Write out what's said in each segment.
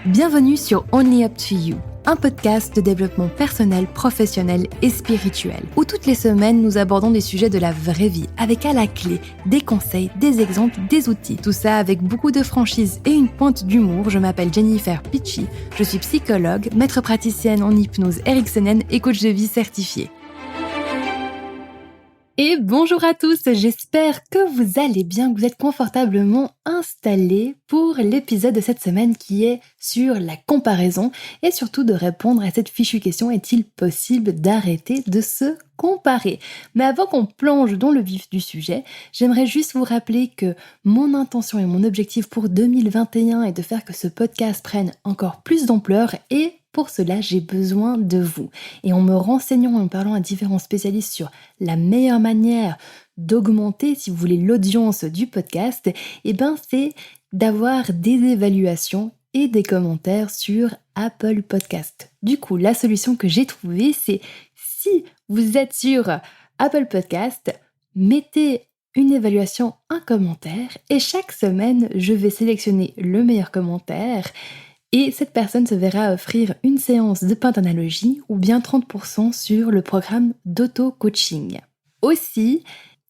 Bienvenue sur Only Up to You, un podcast de développement personnel, professionnel et spirituel, où toutes les semaines nous abordons des sujets de la vraie vie, avec à la clé des conseils, des exemples, des outils. Tout ça avec beaucoup de franchise et une pointe d'humour. Je m'appelle Jennifer Pitchy, je suis psychologue, maître praticienne en hypnose ericksonienne et coach de vie certifié. Et bonjour à tous, j'espère que vous allez bien, que vous êtes confortablement installés pour l'épisode de cette semaine qui est sur la comparaison et surtout de répondre à cette fichue question: est-il possible d'arrêter de se comparer? Mais avant qu'on plonge dans le vif du sujet, j'aimerais juste vous rappeler que mon intention et mon objectif pour 2021 est de faire que ce podcast prenne encore plus d'ampleur et pour cela, j'ai besoin de vous. Et en me renseignant, en parlant à différents spécialistes sur la meilleure manière d'augmenter, si vous voulez, l'audience du podcast, c'est d'avoir des évaluations et des commentaires sur Apple Podcast. Du coup, la solution que j'ai trouvée, c'est si vous êtes sur Apple Podcast, mettez une évaluation, un commentaire, et chaque semaine, je vais sélectionner le meilleur commentaire. Et cette personne se verra offrir une séance de peintre d'analogie ou bien 30% sur le programme d'auto-coaching. Aussi,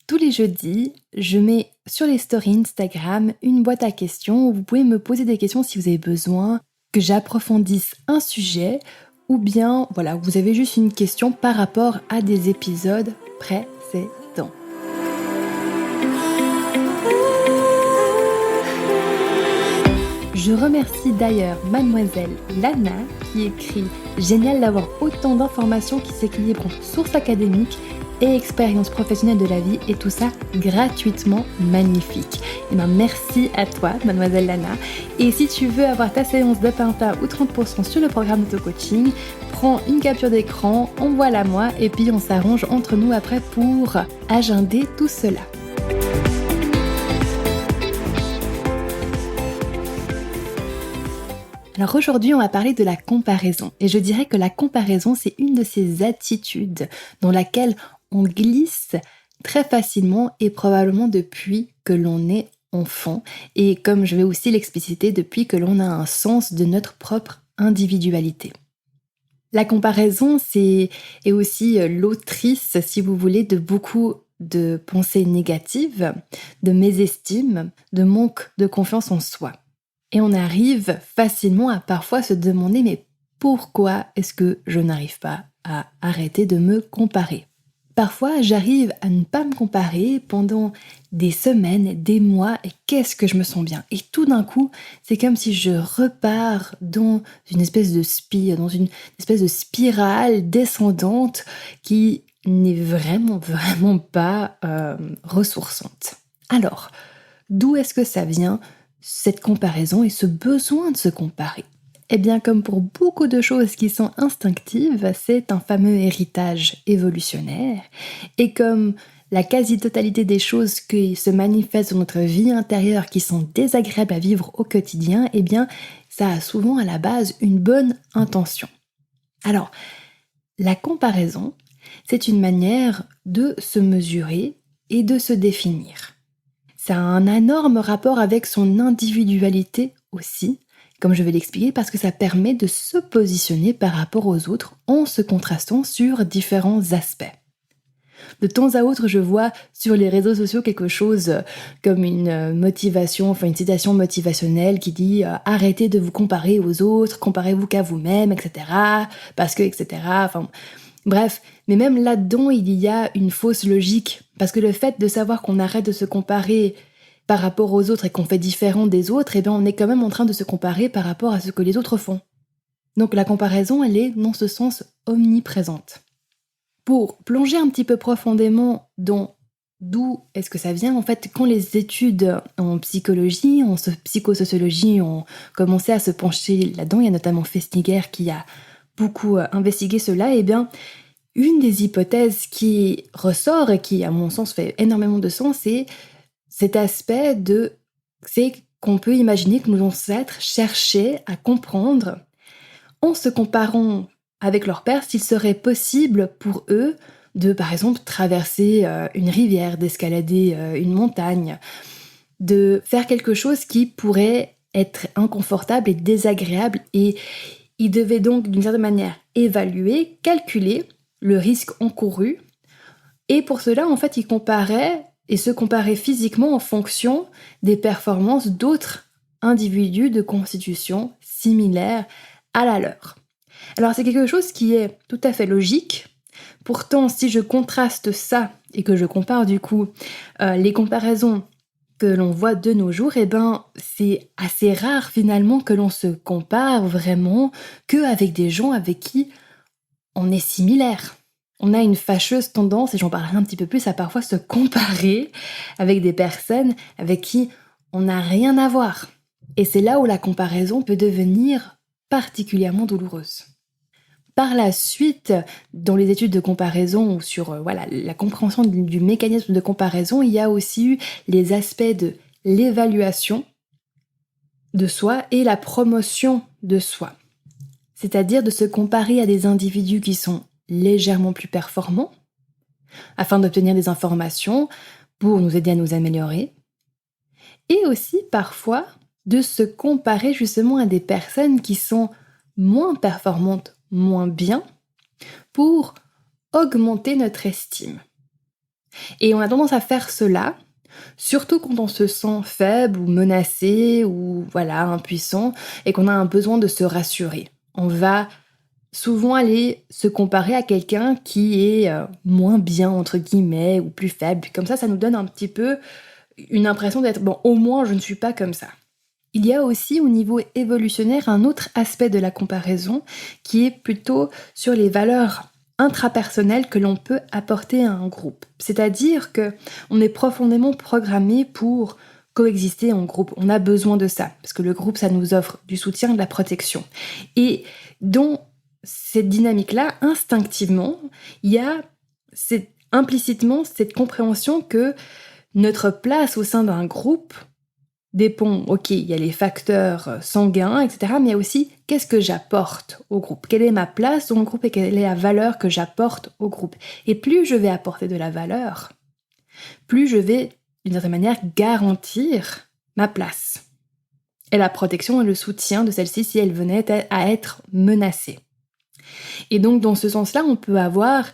tous les jeudis, je mets sur les stories Instagram une boîte à questions où vous pouvez me poser des questions si vous avez besoin que j'approfondisse un sujet ou bien vous avez juste une question par rapport à des épisodes précédents. Je remercie d'ailleurs mademoiselle Lana qui écrit « Génial d'avoir autant d'informations qui s'équilibrent entre sources académiques et expériences professionnelles de la vie et tout ça gratuitement, magnifique ». Merci à toi mademoiselle Lana. Et si tu veux avoir ta séance de Pinta ou 30% sur le programme d'auto-coaching, prends une capture d'écran, envoie-la moi et puis on s'arrange entre nous après pour agender tout cela. Alors aujourd'hui, on va parler de la comparaison. Et je dirais que la comparaison, c'est une de ces attitudes dans laquelle on glisse très facilement et probablement depuis que l'on est enfant. Et comme je vais aussi l'expliciter, depuis que l'on a un sens de notre propre individualité. La comparaison, est aussi l'autrice, si vous voulez, de beaucoup de pensées négatives, de mésestime, de manque de confiance en soi. Et on arrive facilement à parfois se demander mais pourquoi est-ce que je n'arrive pas à arrêter de me comparer? Parfois, j'arrive à ne pas me comparer pendant des semaines, des mois, et qu'est-ce que je me sens bien. Et tout d'un coup, c'est comme si je repars dans une espèce de spirale descendante qui n'est vraiment pas ressourçante. Alors, d'où est-ce que ça vient, cette comparaison et ce besoin de se comparer? Comme pour beaucoup de choses qui sont instinctives, c'est un fameux héritage évolutionnaire. Et comme la quasi-totalité des choses qui se manifestent dans notre vie intérieure, qui sont désagréables à vivre au quotidien, ça a souvent à la base une bonne intention. Alors, la comparaison, c'est une manière de se mesurer et de se définir. Ça a un énorme rapport avec son individualité aussi, comme je vais l'expliquer, parce que ça permet de se positionner par rapport aux autres en se contrastant sur différents aspects. De temps à autre, je vois sur les réseaux sociaux quelque chose comme une motivation, une citation motivationnelle qui dit « Arrêtez de vous comparer aux autres, comparez-vous qu'à vous-même, etc. » parce que, etc. Bref, mais même là-dedans, il y a une fausse logique, parce que le fait de savoir qu'on arrête de se comparer par rapport aux autres et qu'on fait différent des autres, on est quand même en train de se comparer par rapport à ce que les autres font. Donc la comparaison, elle est dans ce sens omniprésente. Pour plonger un petit peu profondément dans d'où est-ce que ça vient, quand les études en psychologie, en psychosociologie ont commencé à se pencher là-dedans, il y a notamment Festinger qui a beaucoup investigué cela, une des hypothèses qui ressort et qui, à mon sens, fait énormément de sens, c'est cet aspect c'est qu'on peut imaginer que nos ancêtres cherchaient à comprendre, en se comparant avec leur père, s'il serait possible pour eux de, par exemple, traverser une rivière, d'escalader une montagne, de faire quelque chose qui pourrait être inconfortable et désagréable et il devait donc d'une certaine manière évaluer, calculer le risque encouru et pour cela en fait il comparait et se comparait physiquement en fonction des performances d'autres individus de constitution similaire à la leur. Alors c'est quelque chose qui est tout à fait logique. Pourtant, si je contraste ça et que je compare du coup les comparaisons que l'on voit de nos jours, eh ben c'est assez rare finalement que l'on se compare vraiment qu'avec des gens avec qui on est similaire. On a une fâcheuse tendance, et j'en parlerai un petit peu plus, à parfois se comparer avec des personnes avec qui on n'a rien à voir. Et c'est là où la comparaison peut devenir particulièrement douloureuse. Par la suite, dans les études de comparaison ou sur la compréhension du mécanisme de comparaison, il y a aussi eu les aspects de l'évaluation de soi et la promotion de soi. C'est-à-dire de se comparer à des individus qui sont légèrement plus performants afin d'obtenir des informations pour nous aider à nous améliorer. Et aussi parfois de se comparer justement à des personnes qui sont moins performantes, moins bien, pour augmenter notre estime. Et on a tendance à faire cela, surtout quand on se sent faible ou menacé ou impuissant et qu'on a un besoin de se rassurer. On va souvent aller se comparer à quelqu'un qui est moins bien, entre guillemets, ou plus faible. Comme ça nous donne un petit peu une impression d'être, bon, au moins je ne suis pas comme ça. Il y a aussi au niveau évolutionnaire un autre aspect de la comparaison qui est plutôt sur les valeurs intrapersonnelles que l'on peut apporter à un groupe. C'est-à-dire qu'on est profondément programmé pour coexister en groupe. On a besoin de ça, parce que le groupe, ça nous offre du soutien, de la protection. Et dans cette dynamique-là, instinctivement, il y a implicitement cette compréhension que notre place au sein d'un groupe dépend, ok, il y a les facteurs sanguins, etc., mais il y a aussi qu'est-ce que j'apporte au groupe, quelle est ma place dans le groupe et quelle est la valeur que j'apporte au groupe. Et plus je vais apporter de la valeur, plus je vais, d'une certaine manière, garantir ma place et la protection et le soutien de celle-ci si elle venait à être menacée. Et donc, dans ce sens-là, on peut avoir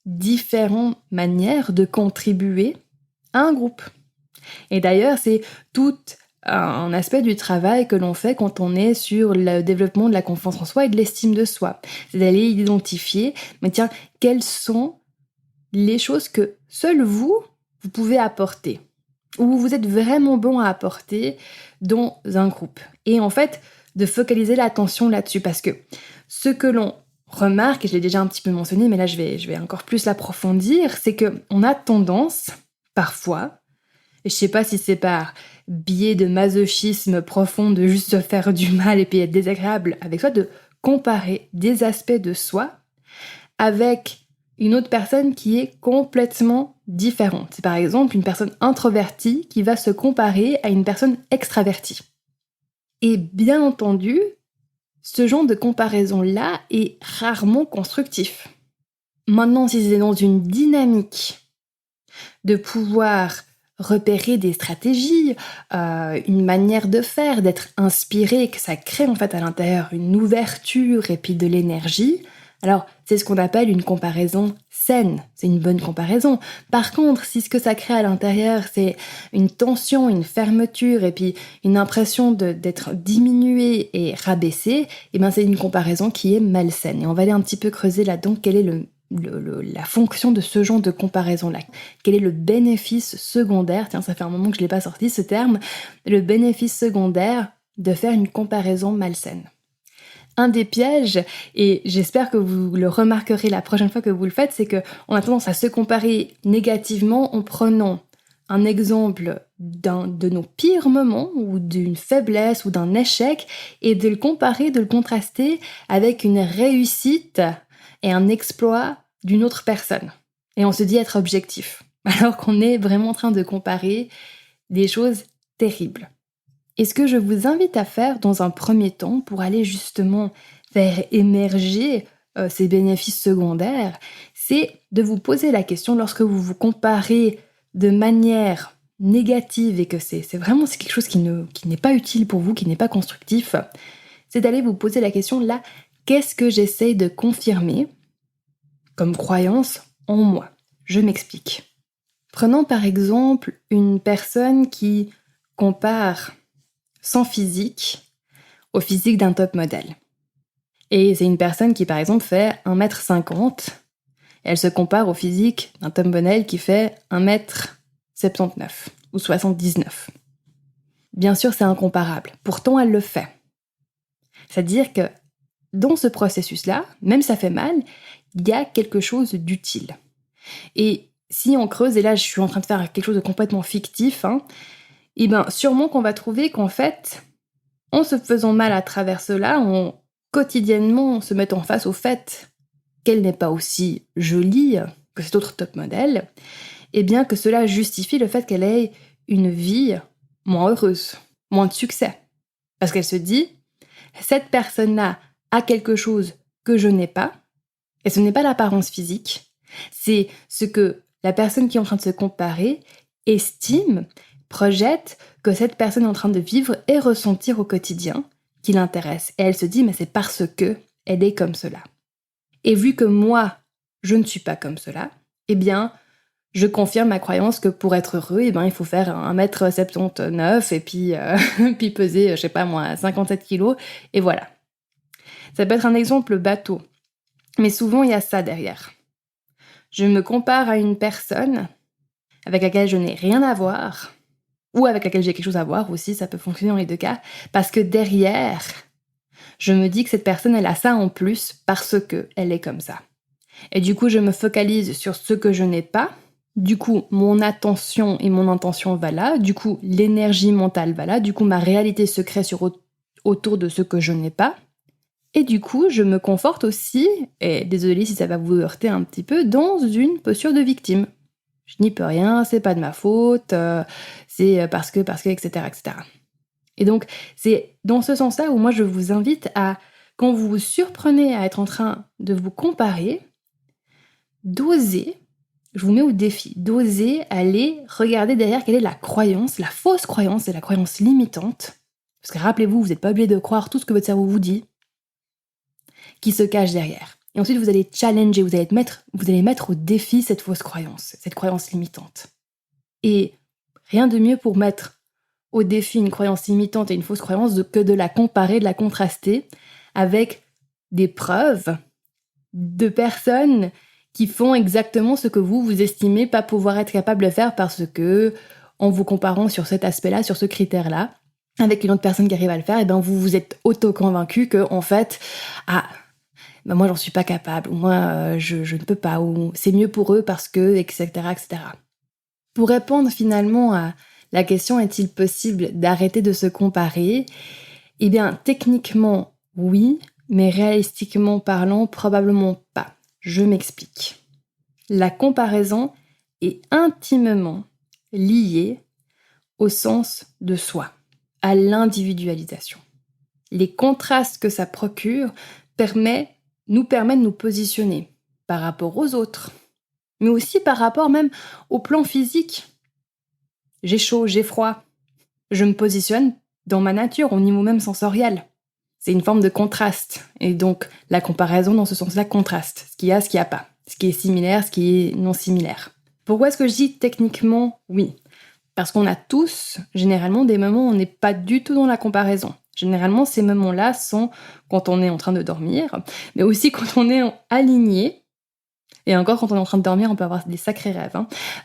différentes manières de contribuer à un groupe. Et d'ailleurs, c'est tout un aspect du travail que l'on fait quand on est sur le développement de la confiance en soi et de l'estime de soi. C'est d'aller identifier, mais tiens, quelles sont les choses que seul vous pouvez apporter, ou vous êtes vraiment bon à apporter dans un groupe. Et en fait, de focaliser l'attention là-dessus, parce que ce que l'on remarque, et je l'ai déjà un petit peu mentionné, mais là je vais encore plus l'approfondir, c'est qu'on a tendance, parfois, et je sais pas si c'est par biais de masochisme profond de juste se faire du mal et puis être désagréable avec soi, de comparer des aspects de soi avec une autre personne qui est complètement différente. C'est par exemple une personne introvertie qui va se comparer à une personne extravertie. Et bien entendu, ce genre de comparaison-là est rarement constructif. Maintenant, si c'est dans une dynamique de pouvoir repérer des stratégies, une manière de faire, d'être inspiré, que ça crée en fait à l'intérieur une ouverture et puis de l'énergie, alors c'est ce qu'on appelle une comparaison saine, c'est une bonne comparaison. Par contre, si ce que ça crée à l'intérieur c'est une tension, une fermeture et puis une impression d'être diminué et rabaissé, et ben c'est une comparaison qui est malsaine. Et on va aller un petit peu creuser là-dedans quelle est la fonction de ce genre de comparaison-là. Quel est le bénéfice secondaire, tiens, ça fait un moment que je ne l'ai pas sorti ce terme, le bénéfice secondaire de faire une comparaison malsaine. Un des pièges, et j'espère que vous le remarquerez la prochaine fois que vous le faites, c'est qu'on a tendance à se comparer négativement en prenant un exemple de nos pires moments ou d'une faiblesse ou d'un échec et de le comparer, de le contraster avec une réussite et un exploit d'une autre personne. Et on se dit être objectif, alors qu'on est vraiment en train de comparer des choses terribles. Et ce que je vous invite à faire dans un premier temps pour aller justement faire émerger ces bénéfices secondaires, c'est de vous poser la question lorsque vous vous comparez de manière négative et que c'est vraiment quelque chose qui n'est pas utile pour vous, qui n'est pas constructif, c'est d'aller vous poser la question là, qu'est-ce que j'essaye de confirmer comme croyance en moi? Je m'explique. Prenons par exemple une personne qui compare son physique au physique d'un top modèle. Et c'est une personne qui par exemple fait 1m50, elle se compare au physique d'un top modèle qui fait 1m79 ou 79. Bien sûr, c'est incomparable. Pourtant, elle le fait. C'est-à-dire que dans ce processus-là, même ça fait mal, il y a quelque chose d'utile. Et si on creuse, et là je suis en train de faire quelque chose de complètement fictif, et bien sûrement qu'on va trouver qu'en fait, en se faisant mal à travers cela, quotidiennement on se met en face au fait qu'elle n'est pas aussi jolie que cet autre top modèle, et bien que cela justifie le fait qu'elle ait une vie moins heureuse, moins de succès. Parce qu'elle se dit, cette personne-là a quelque chose que je n'ai pas, et ce n'est pas l'apparence physique, c'est ce que la personne qui est en train de se comparer estime, projette que cette personne est en train de vivre et ressentir au quotidien qui l'intéresse. Et elle se dit, mais c'est parce que elle est comme cela. Et vu que moi, je ne suis pas comme cela, eh bien, je confirme ma croyance que pour être heureux, eh ben, il faut faire 1m79 et puis, puis peser, je sais pas moi, 57 kilos, et voilà. Ça peut être un exemple bateau, mais souvent il y a ça derrière. Je me compare à une personne avec laquelle je n'ai rien à voir, ou avec laquelle j'ai quelque chose à voir aussi, ça peut fonctionner dans les deux cas, parce que derrière, je me dis que cette personne, elle a ça en plus parce qu'elle est comme ça. Et du coup, je me focalise sur ce que je n'ai pas, du coup, mon attention et mon intention va là, du coup, l'énergie mentale va là, du coup, ma réalité se crée autour de ce que je n'ai pas, et du coup, je me conforte aussi, et désolée si ça va vous heurter un petit peu, dans une posture de victime. Je n'y peux rien, c'est pas de ma faute, c'est parce que, etc., etc. Et donc, c'est dans ce sens-là où moi je vous invite à, quand vous vous surprenez à être en train de vous comparer, d'oser, je vous mets au défi, d'oser aller regarder derrière quelle est la croyance, la fausse croyance et la croyance limitante, parce que rappelez-vous, vous n'êtes pas obligé de croire tout ce que votre cerveau vous dit, qui se cache derrière. Et ensuite, vous allez challenger, vous allez mettre au défi cette fausse croyance, cette croyance limitante. Et rien de mieux pour mettre au défi une croyance limitante et une fausse croyance que de la comparer, de la contraster avec des preuves de personnes qui font exactement ce que vous estimez pas pouvoir être capable de faire parce que, en vous comparant sur cet aspect-là, sur ce critère-là, avec une autre personne qui arrive à le faire, et ben vous vous êtes auto-convaincu que, en fait, ben moi j'en suis pas capable, ou moi je ne peux pas, ou c'est mieux pour eux parce que, etc., etc. Pour répondre finalement à la question est-il possible d'arrêter de se comparer? Eh bien, techniquement, oui, mais réalistiquement parlant, probablement pas. Je m'explique. La comparaison est intimement liée au sens de soi, à l'individualisation. Les contrastes que ça procure nous permettent de nous positionner par rapport aux autres, mais aussi par rapport même au plan physique. J'ai chaud, j'ai froid. Je me positionne dans ma nature, au niveau même sensoriel. C'est une forme de contraste. Et donc, la comparaison, dans ce sens-là, contraste. Ce qu'il y a, ce qu'il n'y a pas. Ce qui est similaire, ce qui est non similaire. Pourquoi est-ce que je dis techniquement oui? Parce qu'on a tous, généralement, des moments où on n'est pas du tout dans la comparaison. Généralement, ces moments-là sont quand on est en train de dormir, mais aussi quand on est aligné. Et encore, quand on est en train de dormir, on peut avoir des sacrés rêves.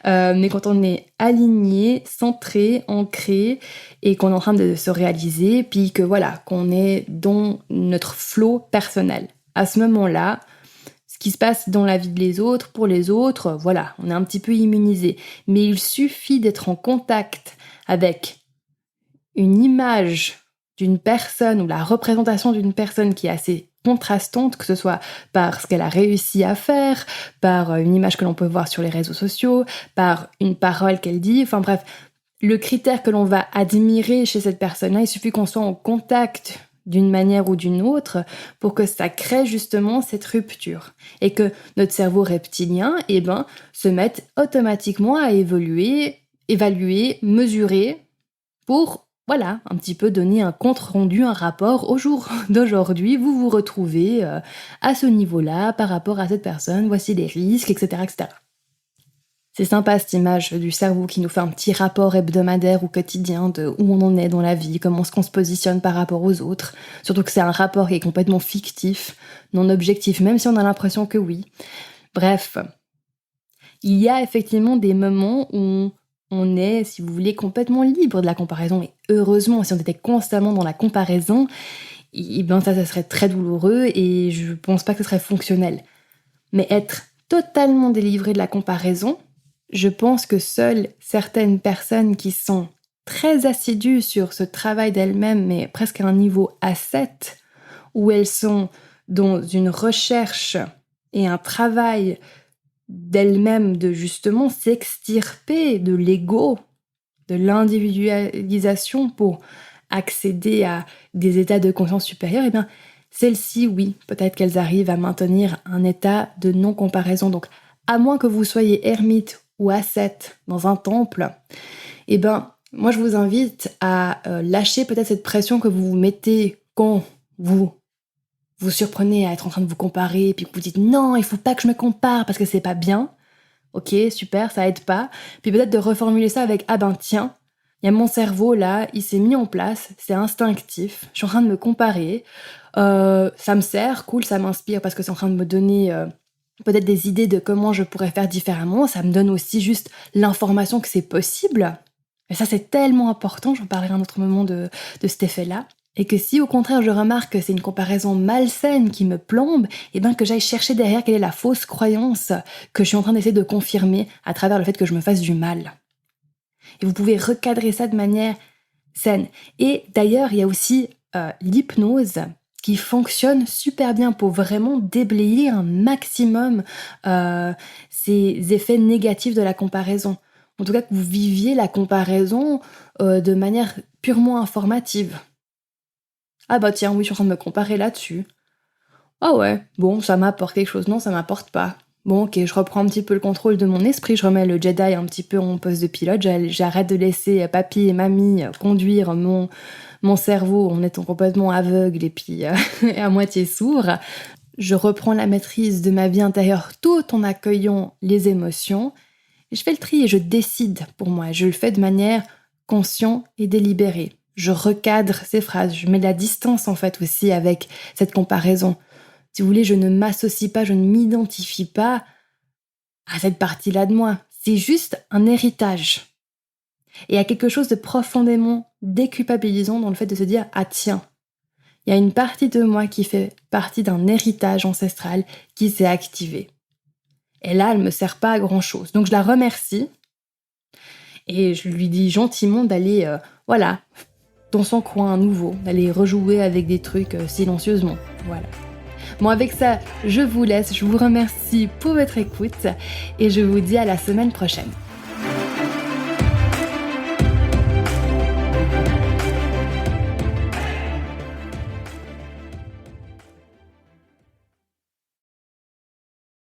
Mais quand on est aligné, centré, ancré, et qu'on est en train de se réaliser, puis que voilà, qu'on est dans notre flow personnel. À ce moment-là, ce qui se passe dans la vie des autres, pour les autres, voilà, on est un petit peu immunisé. Mais il suffit d'être en contact avec une image d'une personne ou la représentation d'une personne qui est assez contrastante, que ce soit par ce qu'elle a réussi à faire, par une image que l'on peut voir sur les réseaux sociaux, par une parole qu'elle dit, enfin bref, le critère que l'on va admirer chez cette personne-là, il suffit qu'on soit en contact d'une manière ou d'une autre pour que ça crée justement cette rupture et que notre cerveau reptilien, se mette automatiquement à évoluer évaluer, mesurer pour, voilà, un petit peu donner un compte rendu, un rapport au jour d'aujourd'hui. Vous vous retrouvez à ce niveau-là par rapport à cette personne, voici les risques, etc., etc. C'est sympa cette image du cerveau qui nous fait un petit rapport hebdomadaire ou quotidien de où on en est dans la vie, comment est-ce qu'on se positionne par rapport aux autres. Surtout que c'est un rapport qui est complètement fictif, non objectif, même si on a l'impression que oui. Bref, il y a effectivement des moments où on est, si vous voulez, complètement libre de la comparaison. Et heureusement, si on était constamment dans la comparaison, ben ça serait très douloureux et je pense pas que ce serait fonctionnel. Mais être totalement délivré de la comparaison, je pense que seules certaines personnes qui sont très assidues sur ce travail d'elles-mêmes, mais presque à un niveau A7, où elles sont dans une recherche et un travail d'elles-mêmes de justement s'extirper de l'ego, de l'individualisation pour accéder à des états de conscience supérieure, et bien celles-ci, oui, peut-être qu'elles arrivent à maintenir un état de non-comparaison. Donc, à moins que vous soyez ermite ou ascète dans un temple, eh ben, moi je vous invite à lâcher peut-être cette pression que vous vous mettez quand vous surprenez à être en train de vous comparer, puis que vous dites non, il faut pas que je me compare parce que c'est pas bien. Ok, super, ça aide pas. Puis peut-être de reformuler ça avec ah ben tiens, il y a mon cerveau là, il s'est mis en place, c'est instinctif, je suis en train de me comparer, ça me sert, cool, ça m'inspire parce que c'est en train de me donner peut-être des idées de comment je pourrais faire différemment, ça me donne aussi juste l'information que c'est possible. Et ça c'est tellement important, j'en parlerai à un autre moment de cet effet-là. Et que si au contraire je remarque que c'est une comparaison malsaine qui me plombe, et ben que j'aille chercher derrière quelle est la fausse croyance que je suis en train d'essayer de confirmer à travers le fait que je me fasse du mal. Et vous pouvez recadrer ça de manière saine. Et d'ailleurs, il y a aussi l'hypnose qui fonctionne super bien pour vraiment déblayer un maximum ces effets négatifs de la comparaison. En tout cas, que vous viviez la comparaison de manière purement informative. Ah bah tiens, oui, je suis en train de me comparer là-dessus. Ah ouais, bon, ça m'apporte quelque chose. Non, ça m'apporte pas. Bon, ok, je reprends un petit peu le contrôle de mon esprit, je remets le Jedi un petit peu en poste de pilote, j'arrête de laisser papy et mamie conduire mon cerveau en étant complètement aveugle et puis à moitié sourd. Je reprends la maîtrise de ma vie intérieure tout en accueillant les émotions. Et je fais le tri et je décide pour moi. Je le fais de manière consciente et délibérée. Je recadre ces phrases, je mets de la distance en fait aussi avec cette comparaison. Si vous voulez, je ne m'associe pas, je ne m'identifie pas à cette partie-là de moi. C'est juste un héritage. Et il y a quelque chose de profondément déculpabilisant dans le fait de se dire « Ah tiens, il y a une partie de moi qui fait partie d'un héritage ancestral qui s'est activée. » Et là, elle ne me sert pas à grand-chose. Donc je la remercie et je lui dis gentiment d'aller, dans son coin à nouveau, d'aller rejouer avec des trucs silencieusement. Voilà. Bon, avec ça, je vous laisse, je vous remercie pour votre écoute et je vous dis à la semaine prochaine.